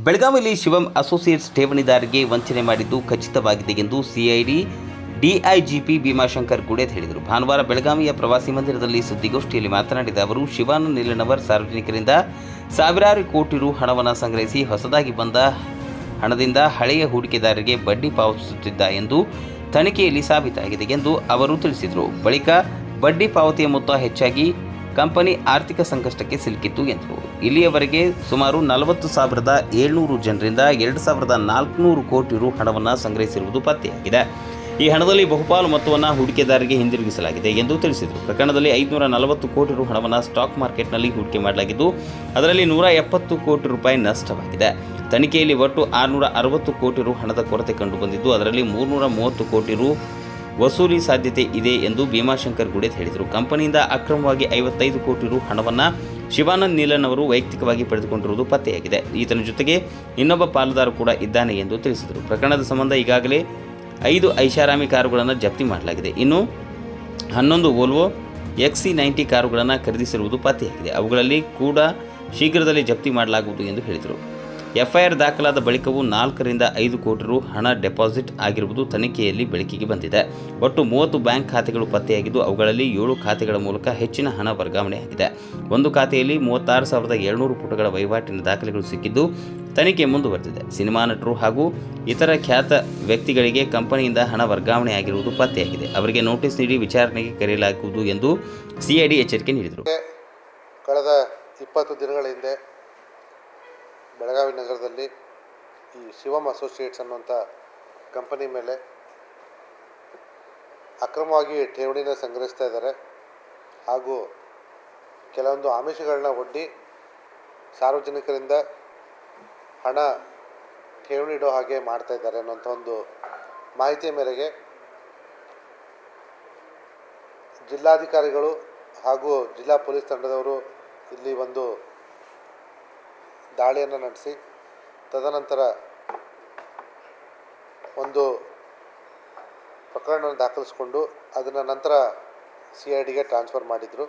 ಬೆಳಗಾವಿಯಲ್ಲಿ ಶಿವಂ ಅಸೋಸಿಯೇಟ್ಸ್ ಠೇವಣಿದಾರರಿಗೆ ವಂಚನೆ ಮಾಡಿದ್ದು ಖಚಿತವಾಗಿದೆ ಎಂದು ಸಿಐಡಿ ಡಿಐಜಿಪಿ ಭೀಮಾಶಂಕರ್ ಗುಡೇದ್ ಹೇಳಿದರು. ಭಾನುವಾರ ಬೆಳಗಾವಿಯ ಪ್ರವಾಸಿ ಮಂದಿರದಲ್ಲಿ ಸುದ್ದಿಗೋಷ್ಠಿಯಲ್ಲಿ ಮಾತನಾಡಿದ ಅವರು, ಶಿವಾನಂದ ನೀಲಣ್ಣವರ್ ಸಾರ್ವಜನಿಕರಿಂದ ಸಾವಿರಾರು ಕೋಟಿ ರು ಹಣವನ್ನು ಸಂಗ್ರಹಿಸಿ ಹೊಸದಾಗಿ ಬಂದ ಹಣದಿಂದ ಹಳೆಯ ಹೂಡಿಕೆದಾರರಿಗೆ ಬಡ್ಡಿ ಪಾವತಿಸುತ್ತಿದ್ದ ಎಂದು ತನಿಖೆಯಲ್ಲಿ ಸಾಬೀತಾಗಿದೆ ಎಂದು ಅವರು ತಿಳಿಸಿದರು. ಬಳಿಕ ಬಡ್ಡಿ ಪಾವತಿಯ ಮೊತ್ತ ಹೆಚ್ಚಾಗಿ ಕಂಪನಿ ಆರ್ಥಿಕ ಸಂಕಷ್ಟಕ್ಕೆ ಸಿಲುಕಿತ್ತು ಎಂದರು. ಇಲ್ಲಿಯವರೆಗೆ ಸುಮಾರು 40,700 ಜನರಿಂದ 2,400 ಕೋಟಿ ರು ಹಣವನ್ನು ಸಂಗ್ರಹಿಸಿರುವುದು ಪತ್ತೆಯಾಗಿದೆ. ಈ ಹಣದಲ್ಲಿ ಬಹುಪಾಲು ಮೊತ್ತವನ್ನು ಹೂಡಿಕೆದಾರರಿಗೆ ಹಿಂದಿರುಗಿಸಲಾಗಿದೆ ಎಂದು ತಿಳಿಸಿದರು. ಪ್ರಕರಣದಲ್ಲಿ 540 ಕೋಟಿ ರು ಹಣವನ್ನು ಸ್ಟಾಕ್ ಮಾರ್ಕೆಟ್ನಲ್ಲಿ ಹೂಡಿಕೆ ಮಾಡಲಾಗಿದ್ದು, ಅದರಲ್ಲಿ 170 ಕೋಟಿ ರೂಪಾಯಿ ನಷ್ಟವಾಗಿದೆ. ತನಿಖೆಯಲ್ಲಿ ಒಟ್ಟು 660 ಕೋಟಿ ರು ಹಣದ ಕೊರತೆ ಕಂಡುಬಂದಿದ್ದು, ಅದರಲ್ಲಿ 330 ಕೋಟಿ ರು ವಸೂಲಿ ಸಾಧ್ಯತೆ ಇದೆ ಎಂದು ಭೀಮಾಶಂಕರ್ ಗುಡೇದ್ ಹೇಳಿದರು. ಕಂಪನಿಯಿಂದ ಅಕ್ರಮವಾಗಿ 55 ಕೋಟಿ ರು ಹಣವನ್ನು ಶಿವಾನಂದ ನೀಲನ್ ಅವರು ವೈಯಕ್ತಿಕವಾಗಿ ಪಡೆದುಕೊಂಡಿರುವುದು ಪತ್ತೆಯಾಗಿದೆ. ಈತನ ಜೊತೆಗೆ ಇನ್ನೊಬ್ಬ ಪಾಲುದಾರ ಕೂಡ ಇದ್ದಾನೆ ಎಂದು ತಿಳಿಸಿದರು. ಪ್ರಕರಣದ ಸಂಬಂಧ ಈಗಾಗಲೇ 5 ಐಷಾರಾಮಿ ಕಾರುಗಳನ್ನು ಜಪ್ತಿ ಮಾಡಲಾಗಿದೆ. ಇನ್ನು 11 ವೋಲ್ವೋ XC90 ಕಾರುಗಳನ್ನು ಖರೀದಿಸಿರುವುದು ಪತ್ತೆಯಾಗಿದೆ. ಅವುಗಳಲ್ಲಿ ಕೂಡ ಶೀಘ್ರದಲ್ಲಿ ಜಪ್ತಿ ಮಾಡಲಾಗುವುದು ಎಂದು ಹೇಳಿದರು. ಎಫ್ಐಆರ್ ದಾಖಲಾದ ಬಳಿಕವೂ 4 ರಿಂದ 5 ಕೋಟಿ ರು ಹಣ ಡೆಪಾಸಿಟ್ ಆಗಿರುವುದು ತನಿಖೆಯಲ್ಲಿ ಬೆಳಕಿಗೆ ಬಂದಿದೆ. ಒಟ್ಟು 30 ಬ್ಯಾಂಕ್ ಖಾತೆಗಳು ಪತ್ತೆಯಾಗಿದ್ದು, ಅವುಗಳಲ್ಲಿ 7 ಖಾತೆಗಳ ಮೂಲಕ ಹೆಚ್ಚಿನ ಹಣ ವರ್ಗಾವಣೆಯಾಗಿದೆ. ಒಂದು ಖಾತೆಯಲ್ಲಿ 36,700 ಪುಟಗಳ ವಹಿವಾಟಿನ ದಾಖಲೆಗಳು ಸಿಕ್ಕಿದ್ದು, ತನಿಖೆ ಮುಂದುವರೆದಿದೆ. ಸಿನಿಮಾ ನಟರು ಹಾಗೂ ಇತರ ಖ್ಯಾತ ವ್ಯಕ್ತಿಗಳಿಗೆ ಕಂಪನಿಯಿಂದ ಹಣ ವರ್ಗಾವಣೆಯಾಗಿರುವುದು ಪತ್ತೆಯಾಗಿದೆ. ಅವರಿಗೆ ನೋಟಿಸ್ ನೀಡಿ ವಿಚಾರಣೆಗೆ ಕರೆಯಲಾಗುವುದು ಎಂದು ಸಿಐಡಿ ಎಚ್ಚರಿಕೆ ನೀಡಿದರು. ಕಳೆದ 20 ದಿನಗಳ ಹಿಂದೆ ಬೆಳಗಾವಿ ನಗರದಲ್ಲಿ ಈ ಶಿವಂ ಅಸೋಸಿಯೇಟ್ಸ್ ಅನ್ನುವಂಥ ಕಂಪನಿ ಮೇಲೆ ಅಕ್ರಮವಾಗಿ ಠೇವಣಿನ ಸಂಗ್ರಹಿಸ್ತಾ ಇದ್ದಾರೆ ಹಾಗೂ ಕೆಲವೊಂದು ಆಮಿಷಗಳನ್ನ ಒಡ್ಡಿ ಸಾರ್ವಜನಿಕರಿಂದ ಹಣ ಠೇವಣಿ ಇಡೋ ಹಾಗೆ ಮಾಡ್ತಾ ಇದ್ದಾರೆ ಅನ್ನೋಂಥ ಒಂದು ಮಾಹಿತಿಯ ಮೇರೆಗೆ ಜಿಲ್ಲಾಧಿಕಾರಿಗಳು ಹಾಗೂ ಜಿಲ್ಲಾ ಪೊಲೀಸ್ ತಂಡದವರು ಇಲ್ಲಿ ಒಂದು ದಾಳಿಯನ್ನು ನಡೆಸಿ ತದನಂತರ ಒಂದು ಪ್ರಕರಣವನ್ನು ದಾಖಲಿಸಿಕೊಂಡು ಅದನ್ನು ನಂತರ CIDಗೆ ಟ್ರಾನ್ಸ್ಫರ್ ಮಾಡಿದರು.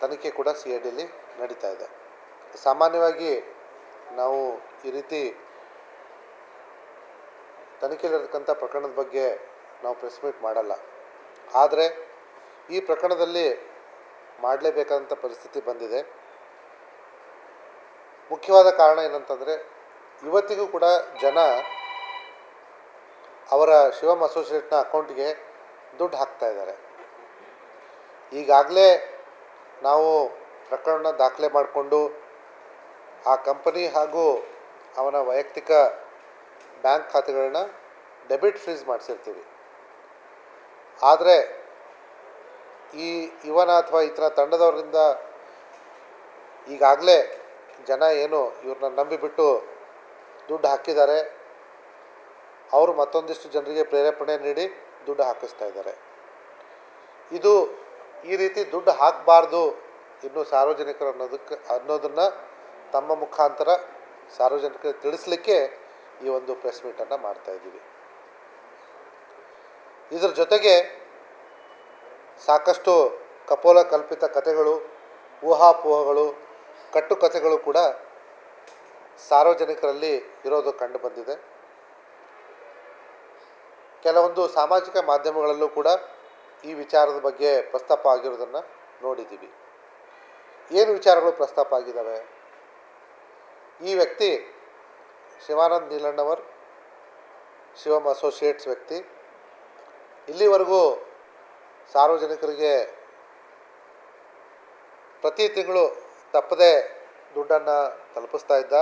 ತನಿಖೆ ಕೂಡ CIDಯಲ್ಲಿ ನಡೀತಾ ಇದೆ. ಸಾಮಾನ್ಯವಾಗಿ ನಾವು ಈ ರೀತಿ ತನಿಖೆಯಲ್ಲಿರತಕ್ಕಂಥ ಪ್ರಕರಣದ ಬಗ್ಗೆ ನಾವು ಪ್ರೆಸ್ ಮೀಟ್ ಮಾಡಲ್ಲ. ಆದರೆ ಈ ಪ್ರಕರಣದಲ್ಲಿ ಮಾಡಲೇಬೇಕಾದಂಥ ಪರಿಸ್ಥಿತಿ ಬಂದಿದೆ. ಮುಖ್ಯವಾದ ಕಾರಣ ಏನಂತಂದರೆ, ಇವತ್ತಿಗೂ ಕೂಡ ಜನ ಅವರ ಶಿವಂ ಅಸೋಸಿಯೇಟ್ನ ಅಕೌಂಟ್ಗೆ ದುಡ್ಡು ಹಾಕ್ತಾ ಇದ್ದಾರೆ. ಈಗಾಗಲೇ ನಾವು ಪ್ರಕರಣ ದಾಖಲೆ ಮಾಡಿಕೊಂಡು ಆ ಕಂಪನಿ ಹಾಗೂ ಅವನ ವೈಯಕ್ತಿಕ ಬ್ಯಾಂಕ್ ಖಾತೆಗಳನ್ನ ಡೆಬಿಟ್ ಫ್ರೀಸ್ ಮಾಡಿಸಿರ್ತೀವಿ. ಆದರೆ ಇವನ ಅಥವಾ ಇತರ ತಂಡದವರಿಂದ ಈಗಾಗಲೇ ಜನ ಏನು ಇವ್ರನ್ನ ನಂಬಿಬಿಟ್ಟು ದುಡ್ಡು ಹಾಕಿದ್ದಾರೆ, ಅವರು ಮತ್ತೊಂದಿಷ್ಟು ಜನರಿಗೆ ಪ್ರೇರೇಪಣೆ ನೀಡಿ ದುಡ್ಡು ಹಾಕಿಸ್ತಾ ಇದ್ದಾರೆ. ಈ ರೀತಿ ದುಡ್ಡು ಹಾಕಬಾರ್ದು ಇನ್ನು ಸಾರ್ವಜನಿಕರು ಅನ್ನೋದನ್ನು ತಮ್ಮ ಮುಖಾಂತರ ಸಾರ್ವಜನಿಕರಿಗೆ ತಿಳಿಸ್ಲಿಕ್ಕೆ ಈ ಒಂದು ಪ್ರೆಸ್ ಮೀಟನ್ನು ಮಾಡ್ತಾಯಿದ್ದೀವಿ. ಇದರ ಜೊತೆಗೆ ಸಾಕಷ್ಟು ಕಪೋಲ ಕಲ್ಪಿತ ಕಥೆಗಳು, ಊಹಾಪೋಹಗಳು, ಕಟ್ಟುಕಥೆಗಳು ಕೂಡ ಸಾರ್ವಜನಿಕರಲ್ಲಿ ಇರೋದು ಕಂಡು ಬಂದಿದೆ. ಕೆಲವೊಂದು ಸಾಮಾಜಿಕ ಮಾಧ್ಯಮಗಳಲ್ಲೂ ಕೂಡ ಈ ವಿಚಾರದ ಬಗ್ಗೆ ಪ್ರಸ್ತಾಪ ಆಗಿರೋದನ್ನು ನೋಡಿದ್ದೀವಿ. ಏನು ವಿಚಾರಗಳು ಪ್ರಸ್ತಾಪ ಆಗಿದ್ದಾವೆ? ಈ ವ್ಯಕ್ತಿ ಶಿವಾನಂದ ನೀಲಣ್ಣವರ್ ಶಿವಂ ಅಸೋಸಿಯೇಟ್ಸ್ ವ್ಯಕ್ತಿ ಇಲ್ಲಿವರೆಗೂ ಸಾರ್ವಜನಿಕರಿಗೆ ಪ್ರತಿ ತಿಂಗಳು ತಪ್ಪದೆ ದುಡ್ಡನ್ನು ತಲುಪಿಸ್ತಾ ಇದ್ದ.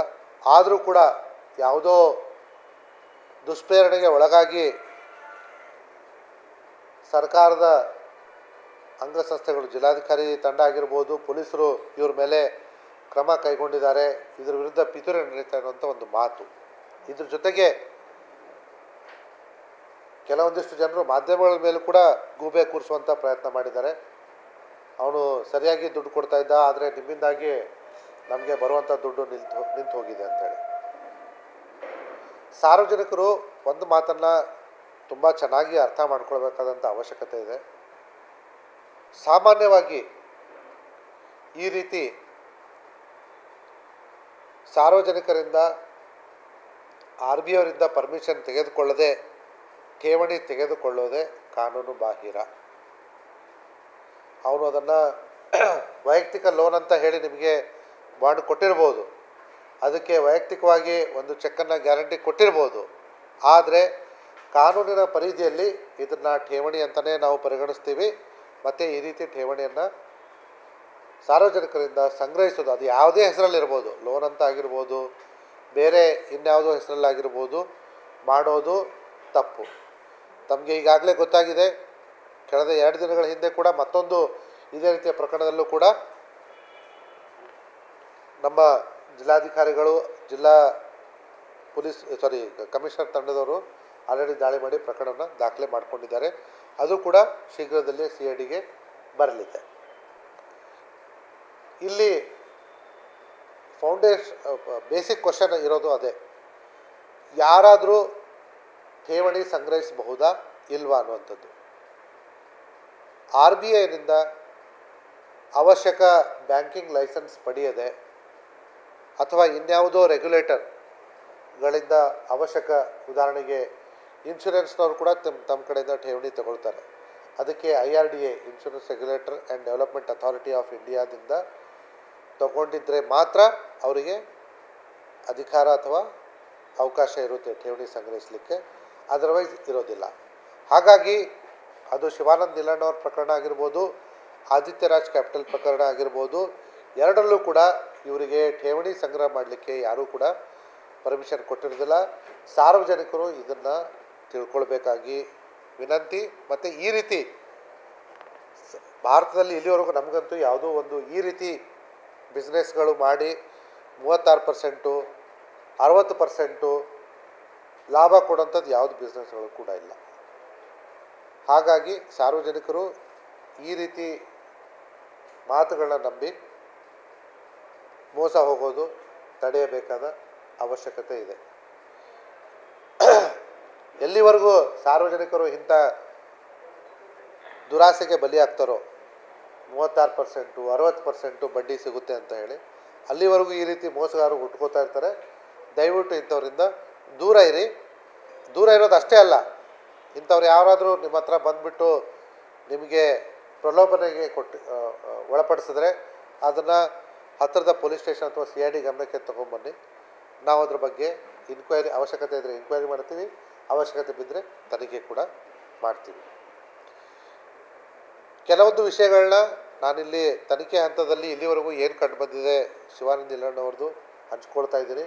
ಆದರೂ ಕೂಡ ಯಾವುದೋ ದುಷ್ಪ್ರೇರಣೆಗೆ ಒಳಗಾಗಿ ಸರ್ಕಾರದ ಅಂಗಸಂಸ್ಥೆಗಳು, ಜಿಲ್ಲಾಧಿಕಾರಿ ತಂಡ ಆಗಿರ್ಬೋದು, ಪೊಲೀಸರು ಇವ್ರ ಮೇಲೆ ಕ್ರಮ ಕೈಗೊಂಡಿದ್ದಾರೆ, ಇದರ ವಿರುದ್ಧ ಪಿತೂರಿ ನಡೀತಾ ಇರುವಂಥ ಒಂದು ಮಾತು. ಇದ್ರ ಜೊತೆಗೆ ಕೆಲವೊಂದಿಷ್ಟು ಜನರು ಮಾಧ್ಯಮಗಳ ಮೇಲೂ ಕೂಡ ಗೂಬೆ ಕೂರಿಸುವಂಥ ಪ್ರಯತ್ನ ಮಾಡಿದ್ದಾರೆ. ಅವನು ಸರಿಯಾಗಿ ದುಡ್ಡು ಕೊಡ್ತಾ ಇದ್ದ, ಆದರೆ ನಿಮ್ಮಿಂದಾಗಿ ನಮಗೆ ಬರುವಂಥ ದುಡ್ಡು ನಿಂತು ಹೋಗಿದೆ ಅಂತೇಳಿ. ಸಾರ್ವಜನಿಕರು ಒಂದು ಮಾತನ್ನು ತುಂಬ ಚೆನ್ನಾಗಿ ಅರ್ಥ ಮಾಡ್ಕೊಳ್ಬೇಕಾದಂಥ ಅವಶ್ಯಕತೆ ಇದೆ. ಸಾಮಾನ್ಯವಾಗಿ ಈ ರೀತಿ ಸಾರ್ವಜನಿಕರಿಂದ RBI ಅವರಿಂದ ಪರ್ಮಿಷನ್ ತೆಗೆದುಕೊಳ್ಳದೆ ಠೇವಣಿ ತೆಗೆದುಕೊಳ್ಳೋದೇ ಕಾನೂನು ಬಾಹಿರ. ಅವನು ಅದನ್ನು ವೈಯಕ್ತಿಕ ಲೋನ್ ಅಂತ ಹೇಳಿ ನಿಮಗೆ ಬಾಂಡ್ ಕೊಟ್ಟಿರ್ಬೋದು, ಅದಕ್ಕೆ ವೈಯಕ್ತಿಕವಾಗಿ ಒಂದು ಚೆಕ್ಕನ್ನು ಗ್ಯಾರಂಟಿ ಕೊಟ್ಟಿರ್ಬೋದು. ಆದರೆ ಕಾನೂನಿನ ಪರಿಧಿಯಲ್ಲಿ ಇದನ್ನು ಠೇವಣಿ ಅಂತಲೇ ನಾವು ಪರಿಗಣಿಸ್ತೀವಿ. ಮತ್ತು ಈ ರೀತಿ ಠೇವಣಿಯನ್ನು ಸಾರ್ವಜನಿಕರಿಂದ ಸಂಗ್ರಹಿಸೋದು, ಅದು ಯಾವುದೇ ಹೆಸರಲ್ಲಿರ್ಬೋದು, ಲೋನ್ ಅಂತ ಆಗಿರ್ಬೋದು, ಬೇರೆ ಇನ್ಯಾವುದೋ ಹೆಸರಲ್ಲಾಗಿರ್ಬೋದು, ಮಾಡೋದು ತಪ್ಪು. ತಮಗೆ ಈಗಾಗಲೇ ಗೊತ್ತಾಗಿದೆ, ಕಳೆದ 2 ದಿನಗಳ ಹಿಂದೆ ಕೂಡ ಮತ್ತೊಂದು ಇದೇ ರೀತಿಯ ಪ್ರಕರಣದಲ್ಲೂ ಕೂಡ ನಮ್ಮ ಜಿಲ್ಲಾಧಿಕಾರಿಗಳು, ಜಿಲ್ಲಾ ಕಮಿಷನರ್ ತಂಡದವರು ಆಲ್ರೆಡಿ ದಾಳಿ ಮಾಡಿ ಪ್ರಕರಣವನ್ನು ದಾಖಲೆ ಮಾಡಿಕೊಂಡಿದ್ದಾರೆ. ಅದು ಕೂಡ ಶೀಘ್ರದಲ್ಲೇ CIDಗೆ ಬರಲಿದೆ. ಇಲ್ಲಿ ಬೇಸಿಕ್ ಕ್ವಶನ್ ಇರೋದು ಅದೇ, ಯಾರಾದರೂ ಠೇವಣಿ ಸಂಗ್ರಹಿಸಬಹುದಾ ಇಲ್ವಾ ಅನ್ನುವಂಥದ್ದು. RBIನಿಂದ ಅವಶ್ಯಕ ಬ್ಯಾಂಕಿಂಗ್ ಲೈಸೆನ್ಸ್ ಪಡೆಯದೆ ಅಥವಾ ಇನ್ಯಾವುದೋ ರೆಗ್ಯುಲೇಟರ್ಗಳಿಂದ ಅವಶ್ಯಕ, ಉದಾಹರಣೆಗೆ ಇನ್ಶೂರೆನ್ಸ್ನವರು ಕೂಡ ತಮ್ಮ ಕಡೆಯಿಂದ ಠೇವಣಿ ತಗೊಳ್ತಾರೆ. ಅದಕ್ಕೆ IRDA, insurance regulator and development authority of ಇಂಡಿಯಾದಿಂದ ತಗೊಂಡಿದ್ದರೆ ಮಾತ್ರ ಅವರಿಗೆ ಅಧಿಕಾರ ಅಥವಾ ಅವಕಾಶ ಇರುತ್ತೆ ಠೇವಣಿ ಸಂಗ್ರಹಿಸಲಿಕ್ಕೆ, ಅದರ್ವೈಸ್ ಇರೋದಿಲ್ಲ. ಹಾಗಾಗಿ ಅದು ಶಿವಾನಂದ ನಿಲಣ್ಣವ್ರ ಪ್ರಕರಣ ಆಗಿರ್ಬೋದು, ಆದಿತ್ಯ ರಾಜ್ ಕ್ಯಾಪಿಟಲ್ ಪ್ರಕರಣ ಆಗಿರ್ಬೋದು, ಎರಡರಲ್ಲೂ ಕೂಡ ಇವರಿಗೆ ಠೇವಣಿ ಸಂಗ್ರಹ ಮಾಡಲಿಕ್ಕೆ ಯಾರೂ ಕೂಡ ಪರ್ಮಿಷನ್ ಕೊಟ್ಟಿರೋದಿಲ್ಲ. ಸಾರ್ವಜನಿಕರು ಇದನ್ನು ತಿಳ್ಕೊಳ್ಬೇಕಾಗಿ ವಿನಂತಿ. ಮತ್ತು ಈ ರೀತಿ ಭಾರತದಲ್ಲಿ ಇಲ್ಲಿವರೆಗೂ ನಮಗಂತೂ ಯಾವುದೋ ಒಂದು ಈ ರೀತಿ ಬಿಸ್ನೆಸ್ಗಳು ಮಾಡಿ 36%, 60% ಲಾಭ ಕೊಡೋಂಥದ್ದು ಯಾವುದು ಬಿಸ್ನೆಸ್ಗಳು ಕೂಡ ಇಲ್ಲ. ಹಾಗಾಗಿ ಸಾರ್ವಜನಿಕರು ಈ ರೀತಿ ಮಾತುಗಳನ್ನ ನಂಬಿ ಮೋಸ ಹೋಗೋದು ತಡೆಯಬೇಕಾದ ಅವಶ್ಯಕತೆ ಇದೆ. ಎಲ್ಲಿವರೆಗೂ ಸಾರ್ವಜನಿಕರು ಇಂಥ ದುರಾಸೆಗೆ ಬಲಿಯಾಗ್ತಾರೋ, 36%, 60% ಬಡ್ಡಿ ಸಿಗುತ್ತೆ ಅಂತ ಹೇಳಿ, ಅಲ್ಲಿವರೆಗೂ ಈ ರೀತಿ ಮೋಸಗಾರರು ಹುಟ್ಕೋತಾ ಇರ್ತಾರೆ. ದಯವಿಟ್ಟು ಇಂಥವರಿಂದ ದೂರ ಇರಿ. ದೂರ ಇರೋದು ಅಷ್ಟೇ ಅಲ್ಲ, ಇಂಥವ್ರು ಯಾರಾದರೂ ನಿಮ್ಮ ಹತ್ರ ಬಂದುಬಿಟ್ಟು ನಿಮಗೆ ಪ್ರಲೋಭನೆಗೆ ಒಳಪಡಿಸಿದ್ರೆ ಅದನ್ನು ಹತ್ತಿರದ ಪೊಲೀಸ್ ಸ್ಟೇಷನ್ ಅಥವಾ CID ಗಮನಕ್ಕೆ ತೊಗೊಂಬನ್ನಿ. ನಾವು ಅದ್ರ ಬಗ್ಗೆ ಅವಶ್ಯಕತೆ ಇದ್ದರೆ ಇನ್ಕ್ವೈರಿ ಮಾಡ್ತೀವಿ, ಅವಶ್ಯಕತೆ ಬಿದ್ದರೆ ತನಿಖೆ ಕೂಡ ಮಾಡ್ತೀವಿ. ಕೆಲವೊಂದು ವಿಷಯಗಳನ್ನ ನಾನಿಲ್ಲಿ ತನಿಖೆ ಹಂತದಲ್ಲಿ ಇಲ್ಲಿವರೆಗೂ ಏನು ಕಂಡುಬಂದಿದೆ ಶಿವಾನಂದ ನಿಲಣ್ಣವ್ರದ್ದು ಹಂಚ್ಕೊಳ್ತಾ ಇದ್ದೀನಿ.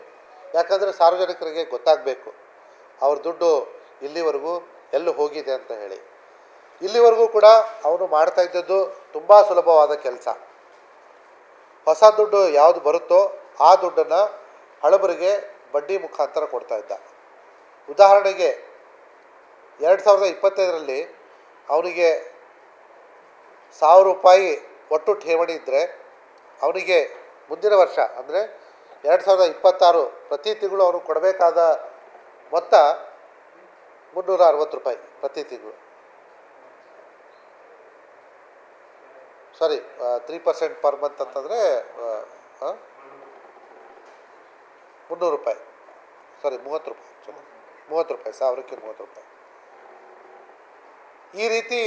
ಯಾಕಂದರೆ ಸಾರ್ವಜನಿಕರಿಗೆ ಗೊತ್ತಾಗಬೇಕು ಅವ್ರ ದುಡ್ಡು ಇಲ್ಲಿವರೆಗೂ ಎಲ್ಲೂ ಹೋಗಿದೆ ಅಂತ ಹೇಳಿ. ಇಲ್ಲಿವರೆಗೂ ಕೂಡ ಅವನು ಮಾಡ್ತಾ ಇದ್ದದ್ದು ತುಂಬ ಸುಲಭವಾದ ಕೆಲಸ. ಹೊಸ ದುಡ್ಡು ಯಾವುದು ಬರುತ್ತೋ ಆ ದುಡ್ಡನ್ನು ಹಳಬರಿಗೆ ಬಡ್ಡಿ ಮುಖಾಂತರ ಕೊಡ್ತಾ ಇದ್ದ. ಉದಾಹರಣೆಗೆ 2025ರಲ್ಲಿ ಅವನಿಗೆ 1000 ರೂಪಾಯಿ ಒಟ್ಟು ಠೇವಣಿ ಇದ್ದರೆ ಅವನಿಗೆ ಮುಂದಿನ ವರ್ಷ ಅಂದರೆ 2026 ಪ್ರತಿ ತಿಂಗಳು ಅವನು ಕೊಡಬೇಕಾದ ಮೊತ್ತ 360 ರೂಪಾಯಿ ಪ್ರತಿ ತಿಂಗಳು. 3% ಪರ್ ಮಂತ್ ಅಂತಂದರೆ 300 ರೂಪಾಯಿ, 30 ರೂಪಾಯಿ, 30 ರೂಪಾಯಿ, 1000ಕ್ಕೆ 30 ರೂಪಾಯಿ. ಈ ರೀತಿ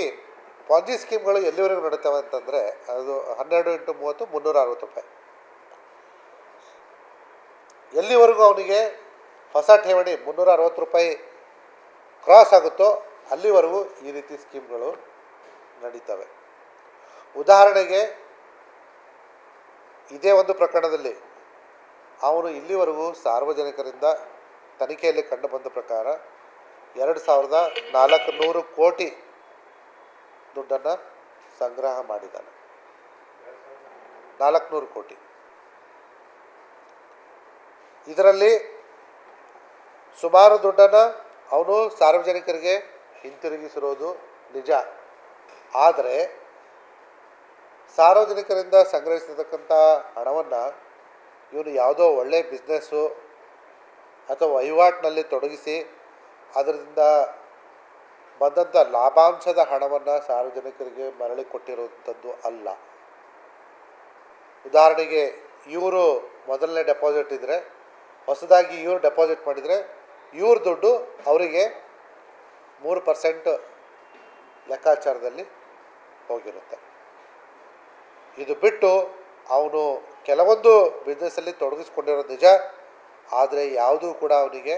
ಪಾಂಜಿ ಸ್ಕೀಮ್ಗಳು ಎಲ್ಲಿವರೆಗೂ ನಡೀತವೆ ಅಂತಂದರೆ ಅದು 12 × 30 360 ರೂಪಾಯಿ. ಎಲ್ಲಿವರೆಗೂ ಅವನಿಗೆ ಹೊಸ ಠೇವಣಿ 360 ರೂಪಾಯಿ ಕ್ರಾಸ್ ಆಗುತ್ತೋ ಅಲ್ಲಿವರೆಗೂ ಈ ರೀತಿ ಸ್ಕೀಮ್ಗಳು ನಡೀತವೆ. ಉದಾಹರಣೆಗೆ ಇದೇ ಒಂದು ಪ್ರಕರಣದಲ್ಲಿ ಅವನು ಇಲ್ಲಿವರೆಗೂ ಸಾರ್ವಜನಿಕರಿಂದ ತನಿಖೆಯಲ್ಲಿ ಕಂಡುಬಂದ ಪ್ರಕಾರ 2400 ಕೋಟಿ ದುಡ್ಡನ್ನು ಸಂಗ್ರಹ ಮಾಡಿದ್ದಾನೆ. 400 ಕೋಟಿ. ಇದರಲ್ಲಿ ಸುಮಾರು ದುಡ್ಡನ್ನು ಅವನು ಸಾರ್ವಜನಿಕರಿಗೆ ಹಿಂತಿರುಗಿಸಿರೋದು ನಿಜ. ಆದರೆ ಸಾರ್ವಜನಿಕರಿಂದ ಸಂಗ್ರಹಿಸಿರ್ತಕ್ಕಂಥ ಹಣವನ್ನು ಇವನು ಯಾವುದೋ ಒಳ್ಳೆಯ ಬಿಸ್ನೆಸ್ಸು ಅಥವಾ ವಹಿವಾಟಿನಲ್ಲಿ ತೊಡಗಿಸಿ ಅದರಿಂದ ಬಂದಂಥ ಲಾಭಾಂಶದ ಹಣವನ್ನು ಸಾರ್ವಜನಿಕರಿಗೆ ಮರಳಿ ಕೊಟ್ಟಿರುವಂಥದ್ದು ಅಲ್ಲ. ಉದಾಹರಣೆಗೆ ಇವರು ಮೊದಲನೇ ಡೆಪಾಸಿಟ್ ಇದ್ದರೆ, ಹೊಸದಾಗಿ ಇವರು ಡೆಪಾಸಿಟ್ ಮಾಡಿದರೆ ಇವ್ರ ದುಡ್ಡು ಅವರಿಗೆ 3% ಲೆಕ್ಕಾಚಾರದಲ್ಲಿ ಹೋಗಿರುತ್ತೆ. ಇದು ಬಿಟ್ಟು ಅವನು ಕೆಲವೊಂದು ಬಿಸ್ನೆಸ್ಸಲ್ಲಿ ತೊಡಗಿಸ್ಕೊಂಡಿರೋದು ನಿಜ, ಆದರೆ ಯಾವುದೂ ಕೂಡ ಅವನಿಗೆ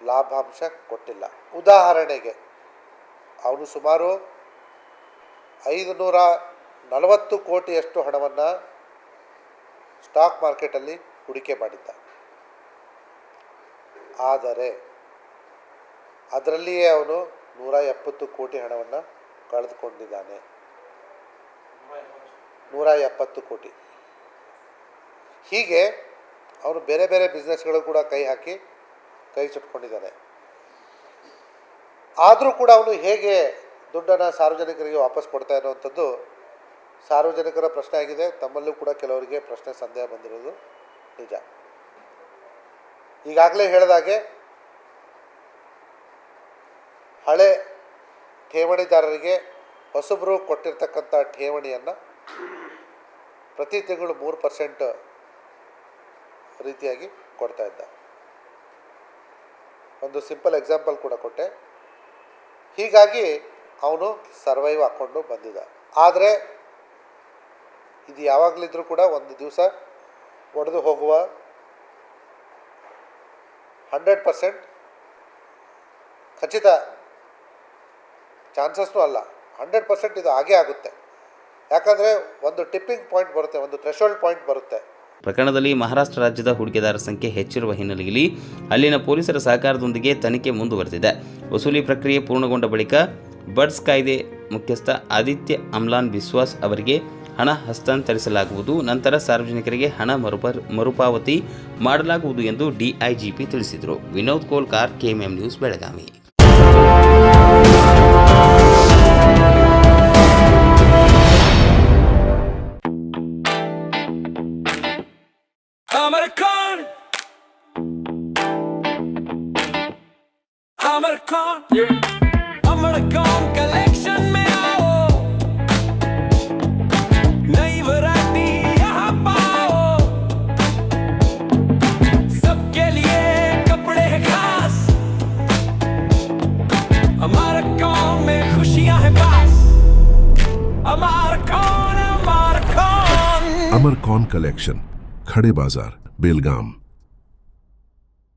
ಲಾಭಾಂಶ ಕೊಟ್ಟಿಲ್ಲ. ಉದಾಹರಣೆಗೆ ಅವನು ಸುಮಾರು 540 ಕೋಟಿಯಷ್ಟು ಹಣವನ್ನು ಸ್ಟಾಕ್ ಮಾರ್ಕೆಟಲ್ಲಿ ಹೂಡಿಕೆ ಮಾಡಿದ್ದ. ಆದರೆ ಅದರಲ್ಲಿಯೇ ಅವನು 170 ಕೋಟಿ ಹಣವನ್ನು ಕಳೆದುಕೊಂಡಿದ್ದಾನೆ. 170 ಕೋಟಿ. ಹೀಗೆ ಅವನು ಬೇರೆ ಬೇರೆ ಬಿಸ್ನೆಸ್ಗಳು ಕೂಡ ಕೈ ಸುಟ್ಕೊಂಡಿದ್ದಾನೆ. ಆದರೂ ಕೂಡ ಅವನು ಹೇಗೆ ದುಡ್ಡನ್ನು ಸಾರ್ವಜನಿಕರಿಗೆ ವಾಪಸ್ ಕೊಡ್ತಾ ಇರುವಂಥದ್ದು ಸಾರ್ವಜನಿಕರ ಪ್ರಶ್ನೆ ಆಗಿದೆ. ತಮ್ಮಲ್ಲೂ ಕೂಡ ಕೆಲವರಿಗೆ ಪ್ರಶ್ನೆ ಸಂದೇಹ ಬಂದಿರೋದು ನಿಜ. ಈಗಾಗಲೇ ಹೇಳಿದಾಗೆ ಹಳೆ ಠೇವಣಿದಾರರಿಗೆ ಹೊಸಬರು ಕೊಟ್ಟಿರ್ತಕ್ಕಂಥ ಠೇವಣಿಯನ್ನು ಪ್ರತಿ ತಿಂಗಳು 3% ರೀತಿಯಾಗಿ ಕೊಡ್ತಾ ಇದ್ದ. ಒಂದು ಸಿಂಪಲ್ ಎಕ್ಸಾಂಪಲ್ ಕೂಡ ಕೊಟ್ಟೆ. ಹೀಗಾಗಿ ಅವನು ಸರ್ವೈವ್ ಹಾಕ್ಕೊಂಡು ಬಂದಿದ್ದ. ಆದರೆ ಇದು ಯಾವಾಗಲಿದ್ರೂ ಕೂಡ ಒಂದು ದಿವಸ ಒಡೆದು ಹೋಗುವ 100% ಖಚಿತ ಚಾನ್ಸಸ್ನೂ ಅಲ್ಲ, 100% ಇದು ಆಗೇ ಆಗುತ್ತೆ. ಯಾಕಂದರೆ ಒಂದು ಟಿಪ್ಪಿಂಗ್ ಪಾಯಿಂಟ್ ಬರುತ್ತೆ, ಒಂದು ಥ್ರೆಶೋಲ್ಡ್ ಪಾಯಿಂಟ್ ಬರುತ್ತೆ. ಪ್ರಕರಣದಲ್ಲಿ ಮಹಾರಾಷ್ಟ್ರ ರಾಜ್ಯದ ಹೂಡಿಕೆದಾರರ ಸಂಖ್ಯೆ ಹೆಚ್ಚಿರುವ ಹಿನ್ನೆಲೆಯಲ್ಲಿ ಅಲ್ಲಿನ ಪೊಲೀಸರ ಸಹಕಾರದೊಂದಿಗೆ ತನಿಖೆ ಮುಂದುವರೆದಿದೆ. ವಸೂಲಿ ಪ್ರಕ್ರಿಯೆ ಪೂರ್ಣಗೊಂಡ ಬಳಿಕ ಬಡ್ಸ್ ಕಾಯ್ದೆ ಮುಖ್ಯಸ್ಥ ಆದಿತ್ಯ ಅಮ್ಲಾನ್ ಬಿಸ್ವಾಸ್ ಅವರಿಗೆ ಹಣ ಹಸ್ತಾಂತರಿಸಲಾಗುವುದು. ನಂತರ ಸಾರ್ವಜನಿಕರಿಗೆ ಹಣ ಮರುಪಾವತಿ ಮಾಡಲಾಗುವುದು ಎಂದು ಡಿಐಜಿಪಿ ತಿಳಿಸಿದರು. Vinod Kolkar, KMM news, Belagavi. अमरकॉन कलेक्शन में आओ, नई वैरायटी यहाँ पाओ, सबके लिए कपड़े हैं खास, अमरकॉन में खुशियाँ हैं पास, अमरकॉन। अमरकॉन कलेक्शन, खड़े बाजार, बेलगाम।